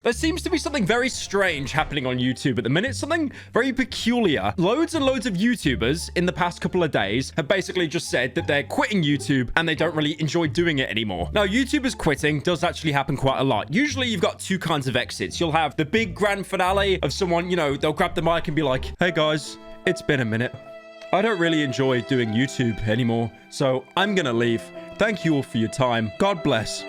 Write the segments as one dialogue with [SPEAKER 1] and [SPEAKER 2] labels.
[SPEAKER 1] There seems to be something very strange happening on YouTube at the minute, something very peculiar. Loads and loads of YouTubers in the past couple of days have basically just said that they're quitting YouTube and they don't really enjoy doing it anymore. Now, YouTubers quitting does actually happen quite a lot. Usually you've got two kinds of exits. You'll have the big grand finale of someone, you know, they'll grab the mic and be like, hey guys, it's been a minute. I don't really enjoy doing YouTube anymore, so I'm gonna leave. Thank you all for your time. God bless.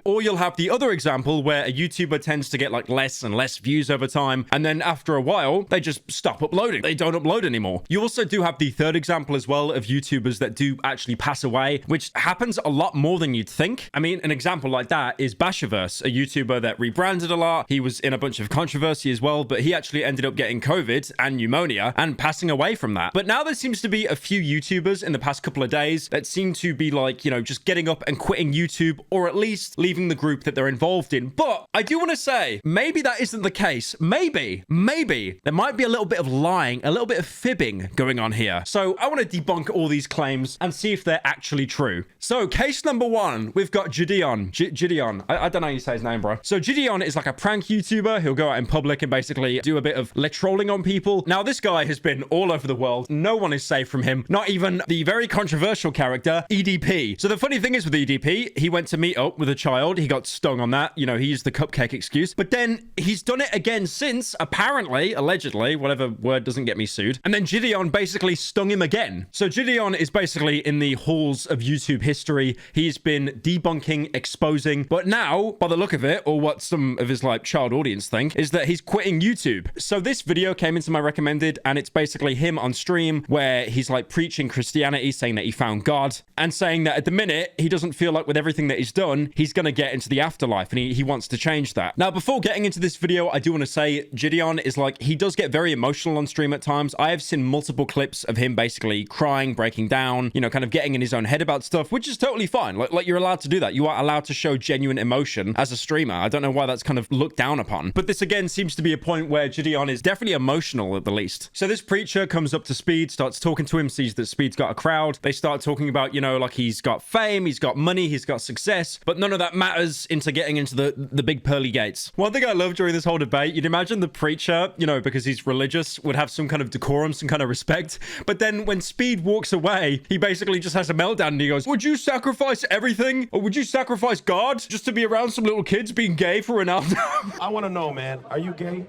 [SPEAKER 1] Or you'll have the other example where a YouTuber tends to get like less and less views over time. And then after a while, they just stop uploading. They don't upload anymore. You also do have the third example as well of YouTubers that do actually pass away, which happens a lot more than you'd think. I mean, an example like that is Bashiverse, a YouTuber that rebranded a lot. He was in a bunch of controversy as well, but he actually ended up getting COVID and pneumonia and passing away from that. But now there seems to be a few YouTubers in the past couple of days that seem to be like, you know, just getting up and quitting YouTube, or at least leaving the group that they're involved in. But I do want to say, maybe that isn't the case. Maybe there might be a little bit of lying, a little bit of fibbing going on here. So I want to debunk all these claims and see if they're actually true. So case number one, we've got JiDion. JiDion. I don't know how you say his name, bro. So JiDion is like a prank YouTuber. He'll go out in public and basically do a bit of trolling on people. Now, this guy has been all over the world. No one is safe from him. Not even the very controversial character, EDP. So the funny thing is with EDP, he went to meet up with a child. He got stung on that. You know, he used the cupcake excuse. But then he's done it again since, apparently, allegedly, whatever word doesn't get me sued. And then JiDion basically stung him again. So JiDion is basically in the halls of YouTube history. He's been debunking, exposing. But now, by the look of it, or what some of his like child audience think, is that he's quitting YouTube. So this video came into my recommended, and it's basically him on stream where he's like preaching Christianity, saying that he found God, and saying that at the minute, he doesn't feel like with everything that he's done, he's going to get into the afterlife, and he wants to change that. Now, before getting into this video, I do want to say JiDion is like, he does get very emotional on stream at times. I have seen multiple clips of him basically crying, breaking down, you know, kind of getting in his own head about stuff, which is totally fine. Like you're allowed to do that. You are allowed to show genuine emotion as a streamer. I don't know why that's kind of looked down upon. But this again seems to be a point where JiDion is definitely emotional at the least. So this preacher comes up to Speed, starts talking to him, sees that Speed's got a crowd. They start talking about, you know, like he's got fame, he's got money, he's got success, but none of that matters into getting into the big pearly gates. One thing I love during this whole debate, you'd imagine the preacher, you know, because he's religious, would have some kind of decorum, some kind of respect. But then when Speed walks away, he basically just has a meltdown and he goes, would you sacrifice everything? Or would you sacrifice God just to be around some little kids being gay for Ronaldo?
[SPEAKER 2] I want to know, man, are you gay?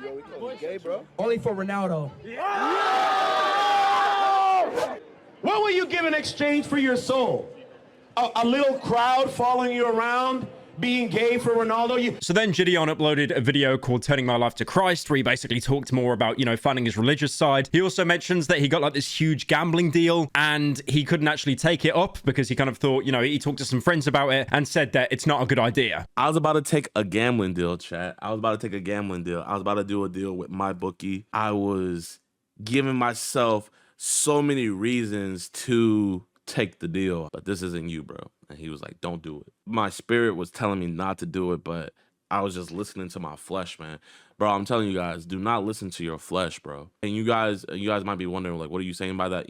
[SPEAKER 3] Yo, we call you gay, bro.
[SPEAKER 2] Only for Ronaldo. Yeah! What will you give in exchange for your soul? A little crowd following you around, being gay for Ronaldo?
[SPEAKER 1] So then JiDion uploaded a video called Turning My Life to Christ, where he basically talked more about, you know, finding his religious side. He also mentions that he got like this huge gambling deal and he couldn't actually take it up because he kind of thought, you know, he talked to some friends about it and said that it's not a good idea.
[SPEAKER 4] I was about to take a gambling deal, chat. I was about to take a gambling deal. I was about to do a deal with my bookie. I was giving myself so many reasons to take the deal, but this isn't you, bro. And he was like, don't do it. My spirit was telling me not to do it, but I was just listening to my flesh, man. Bro, I'm telling you guys, do not listen to your flesh, bro. And you guys might be wondering, like, what are you saying by that?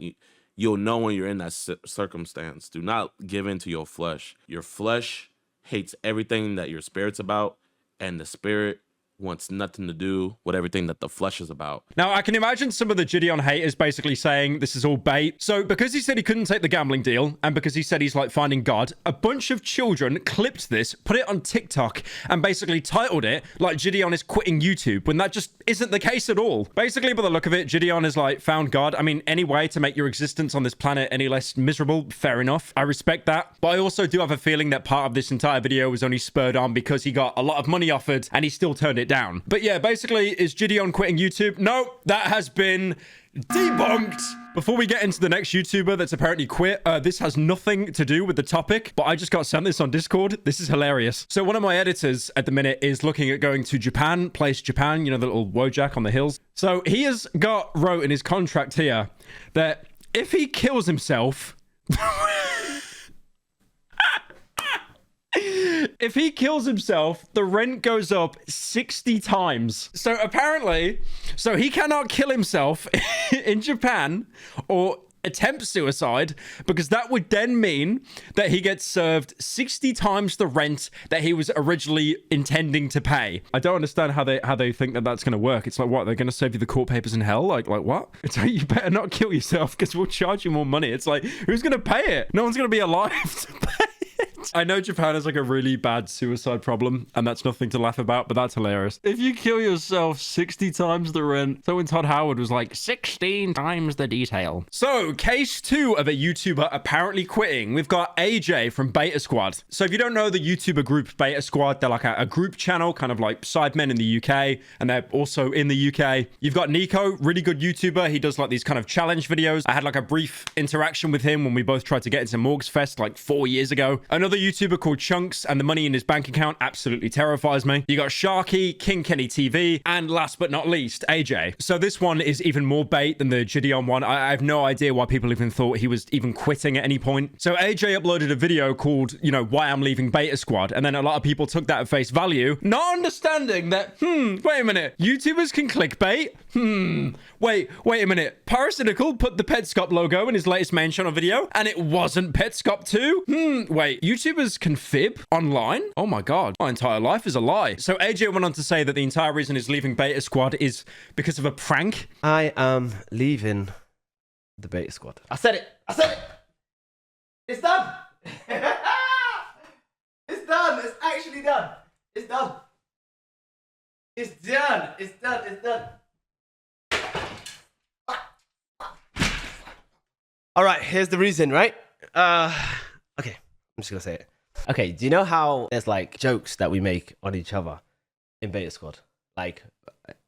[SPEAKER 4] You'll know when you're in that circumstance. Do not give in to your flesh. Your flesh hates everything that your spirit's about, and the spirit wants nothing to do with everything that the flesh is about.
[SPEAKER 1] Now, I can imagine some of the JiDion haters basically saying this is all bait. So because he said he couldn't take the gambling deal, and because he said he's like finding God, a bunch of children clipped this, put it on TikTok, and basically titled it like JiDion is quitting YouTube, when that just isn't the case at all. Basically, by the look of it, JiDion is like found God. I mean, any way to make your existence on this planet any less miserable, fair enough. I respect that. But I also do have a feeling that part of this entire video was only spurred on because he got a lot of money offered and he still turned it down. But yeah, basically, is JiDion quitting YouTube? No, that has been debunked. Before we get into the next YouTuber that's apparently quit, this has nothing to do with the topic, but I just got sent this on Discord. This is hilarious. So one of my editors at the minute is looking at going to Japan, place Japan, you know, the little Wojak on the hills. So he has wrote in his contract here that if he kills himself... If he kills himself, the rent goes up 60 times. So apparently, he cannot kill himself in Japan or attempt suicide, because that would then mean that he gets served 60 times the rent that he was originally intending to pay. I don't understand how they think that that's going to work. It's like, what, they're going to serve you the court papers in hell? Like what? It's like, you better not kill yourself because we'll charge you more money. It's like, who's going to pay it? No one's going to be alive to pay it. I know Japan has like a really bad suicide problem, and that's nothing to laugh about, but that's hilarious. If you kill yourself 60 times the rent, so when Todd Howard was like 16 times the detail. So case 2 of a YouTuber apparently quitting. We've got AJ from Beta Squad. So if you don't know the YouTuber group Beta Squad, they're like a group channel, kind of like Sidemen in the UK, and they're also in the UK. You've got Nico, really good YouTuber. He does like these kind of challenge videos. I had like a brief interaction with him when we both tried to get into Morgs Fest like 4 years ago. Another YouTuber called Chunks, and the money in his bank account absolutely terrifies me. You got Sharky, King Kenny TV, and last but not least, AJ. So this one is even more bait than the JiDion one. I have no idea why people even thought he was even quitting at any point. So AJ uploaded a video called, you know, why I'm leaving Beta Squad, and then a lot of people took that at face value, not understanding that, wait a minute, YouTubers can clickbait? Wait a minute. Parasitical put the Petscop logo in his latest main channel video, and it wasn't Petscop 2? Wait, YouTubers can fib online? Oh my god, my entire life is a lie. So AJ went on to say that the entire reason he's leaving Beta Squad is because of a prank.
[SPEAKER 5] I am leaving the Beta Squad. I said it. I said it. It's done. It's done. It's actually done. It's done. It's done. It's done. It's done. All right, here's the reason, right? Okay, I'm just gonna say it. Okay, do you know how there's like jokes that we make on each other in Beta Squad? Like,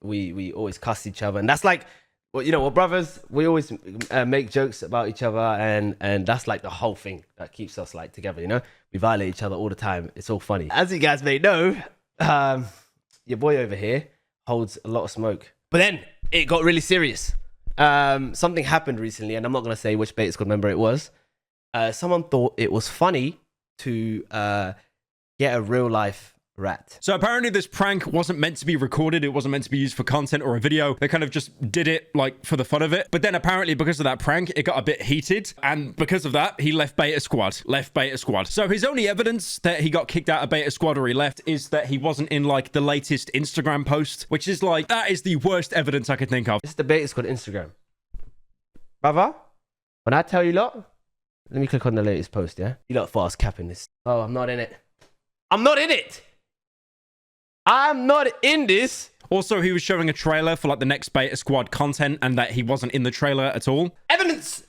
[SPEAKER 5] we always cuss each other, and that's like, well, you know, we're brothers. We always make jokes about each other, and that's like the whole thing that keeps us like together. You know, we violate each other all the time. It's all funny. As you guys may know, your boy over here holds a lot of smoke. But then it got really serious. Something happened recently, and I'm not gonna say which Beta Squad member it was. Someone thought it was funny to get a real life rat.
[SPEAKER 1] So apparently this prank wasn't meant to be recorded. It wasn't meant to be used for content or a video. They kind of just did it like for the fun of it. But then apparently because of that prank, it got a bit heated. And because of that, he left Beta Squad. So his only evidence that he got kicked out of Beta Squad or he left is that he wasn't in like the latest Instagram post, which is like, that is the worst evidence I could think of.
[SPEAKER 5] This is the Beta Squad Instagram. Brother, when I tell you lot, let me click on the latest post, yeah? You lot fast capping this. Oh, I'm not in it. I'm not in it! I'm not in this.
[SPEAKER 1] Also, he was showing a trailer for like the next Beta Squad content and that he wasn't in the trailer at all.
[SPEAKER 5] Evidence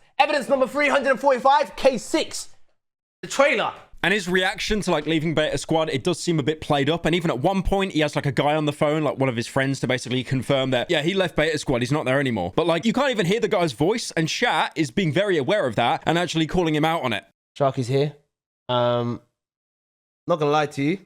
[SPEAKER 5] number 345, K6. The trailer.
[SPEAKER 1] And his reaction to like leaving Beta Squad, it does seem a bit played up. And even at one point, he has like a guy on the phone, like one of his friends, to basically confirm that, yeah, he left Beta Squad. He's not there anymore. But like, you can't even hear the guy's voice. And chat is being very aware of that and actually calling him out on it.
[SPEAKER 5] Sharky's here. Not gonna lie to you.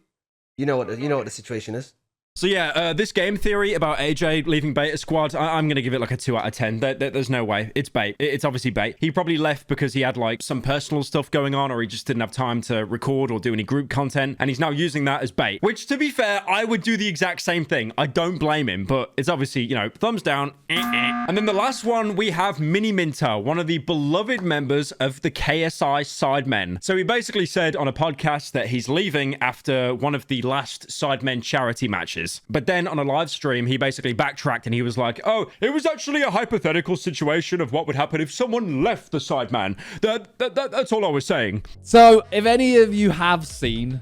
[SPEAKER 5] You know what the situation is.
[SPEAKER 1] So yeah, this game theory about AJ leaving Beta Squad, I'm going to give it like a 2 out of 10. There's no way. It's bait. It's obviously bait. He probably left because he had like some personal stuff going on, or he just didn't have time to record or do any group content, and he's now using that as bait. Which, to be fair, I would do the exact same thing. I don't blame him, but it's obviously, you know, thumbs down. And then the last one, we have Miniminter, one of the beloved members of the KSI Sidemen. So he basically said on a podcast that he's leaving after one of the last Sidemen charity matches. But then on a live stream, he basically backtracked and he was like, oh, it was actually a hypothetical situation of what would happen if someone left the Sideman. That's all I was saying.
[SPEAKER 6] So if any of you have seen,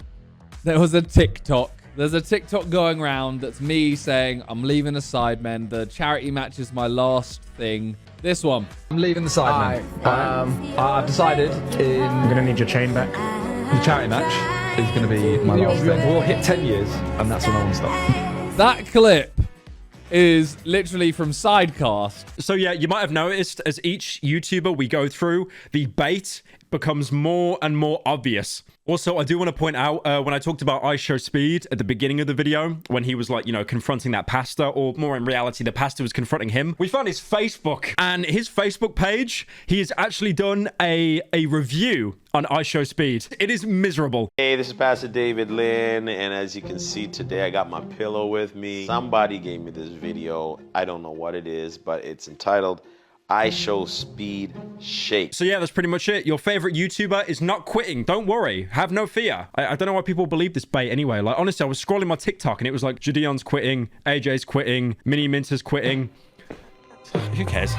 [SPEAKER 6] there was a TikTok. There's a TikTok going around that's me saying, I'm leaving the Sidemen. The charity match is my last thing. This one.
[SPEAKER 7] I'm leaving the Sidemen. I've decided I'm going to need your chain back. The charity match is going to be my last thing. We'll hit 10 years, and that's when I want to stop.
[SPEAKER 6] That clip is literally from Sidecast.
[SPEAKER 1] So yeah, you might have noticed as each YouTuber we go through, the bait becomes more and more obvious. Also, I do want to point out, when I talked about IShowSpeed at the beginning of the video, when he was like, you know, confronting that pastor, or more in reality, the pastor was confronting him, we found his Facebook. And his Facebook page, he has actually done a review on IShowSpeed. It is miserable.
[SPEAKER 8] Hey, this is Pastor David Lynn, and as you can see today, I got my pillow with me. Somebody gave me this video. I don't know what it is, but it's entitled, I show speed shape.
[SPEAKER 1] So yeah, that's pretty much it. Your favorite YouTuber is not quitting. Don't worry. Have no fear. I don't know why people believe this bait anyway. Like, honestly, I was scrolling my TikTok and it was like, JiDion's quitting, AJ's quitting, Miniminter's quitting. Who cares?